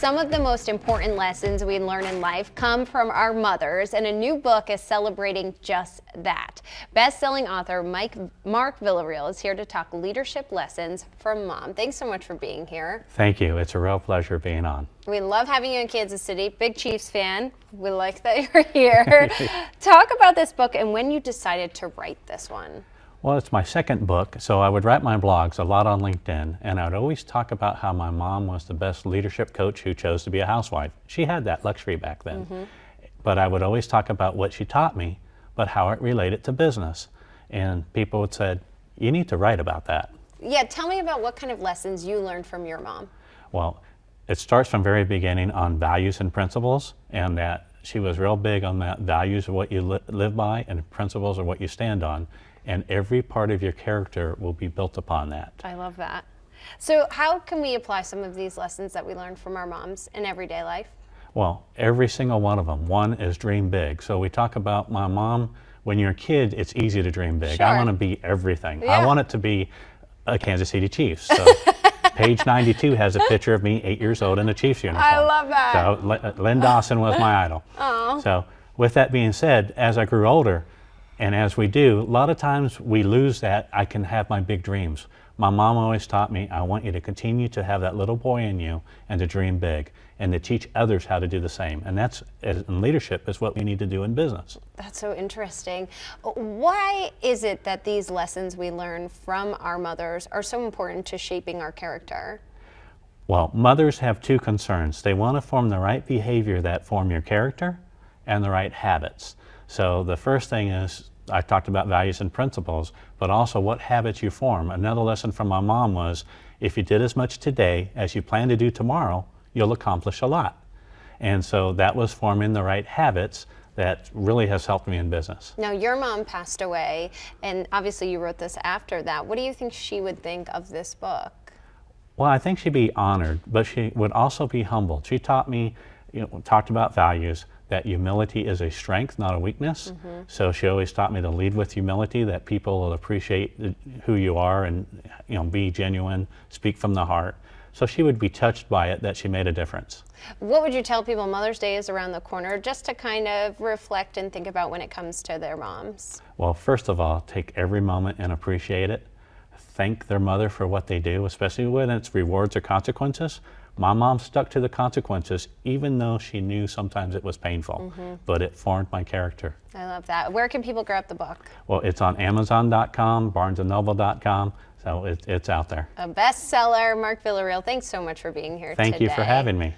some of the most important lessons we learn in life come from our mothers, and a new book is celebrating just that. Best-selling author Mark Villareal is here to talk leadership lessons from mom. Thanks so much for being here. Thank you. It's a real pleasure being on. We love having you in Kansas City. Big Chiefs fan. We like that you're here. Talk about this book and when you decided to write this one. Well, it's my second book, so I would write my blogs a lot on LinkedIn, and I would always talk about how my mom was the best leadership coach who chose to be a housewife. She had that luxury back then. But I would always talk about what she taught me, but how it related to business. And people would say, you need to write about that. Yeah, tell me about what kind of lessons you learned from your mom. Well, it starts from very beginning on values and principles, and that she was real big on that. Values are what you live by, and principles are what you stand on. And every part of your character will be built upon that. I love that. So how can we apply some of these lessons that we learned from our moms in everyday life? Well, every single one of them. One is dream big. So we talk about my mom. When you're a kid, it's easy to dream big. Sure. I want to be everything. Yeah. I want it to be a Kansas City Chiefs. So page 92 has a picture of me 8 years old in a Chiefs uniform. I love that. So Lynn Dawson was my idol. Aww. So with that being said, as I grew older, and as we do, a lot of times we lose that. I can have my big dreams. My mom always taught me, I want you to continue to have that little boy in you and to dream big and to teach others how to do the same. And that's, in leadership, is what we need to do in business. That's so interesting. Why is it that these lessons we learn from our mothers are so important to shaping our character? Well, mothers have two concerns. They want to form the right behavior that form your character and the right habits. So the first thing is, I talked about values and principles, but also what habits you form. Another lesson from my mom was, if you did as much today as you plan to do tomorrow, you'll accomplish a lot. And so that was forming the right habits that really has helped me in business. Now, your mom passed away, and obviously you wrote this after that. What do you think she would think of this book? Well, I think she'd be honored, but she would also be humbled. She taught me, talked about values, that humility is a strength, not a weakness. So she always taught me to lead with humility, that people will appreciate who you are and be genuine, speak from the heart. So she would be touched by it, that she made a difference. What would you tell people? Mother's Day is around the corner, just to kind of reflect and think about when it comes to their moms. Well, first of all, take every moment and appreciate it. Thank their mother for what they do, especially when it's rewards or consequences. My mom stuck to the consequences, even though she knew sometimes it was painful, but it formed my character. I love that. Where can people grab the book? Well, it's on Amazon.com, BarnesandNoble.com, so it's out there. A bestseller. Mark Villareal, thanks so much for being here today. Thank you for having me.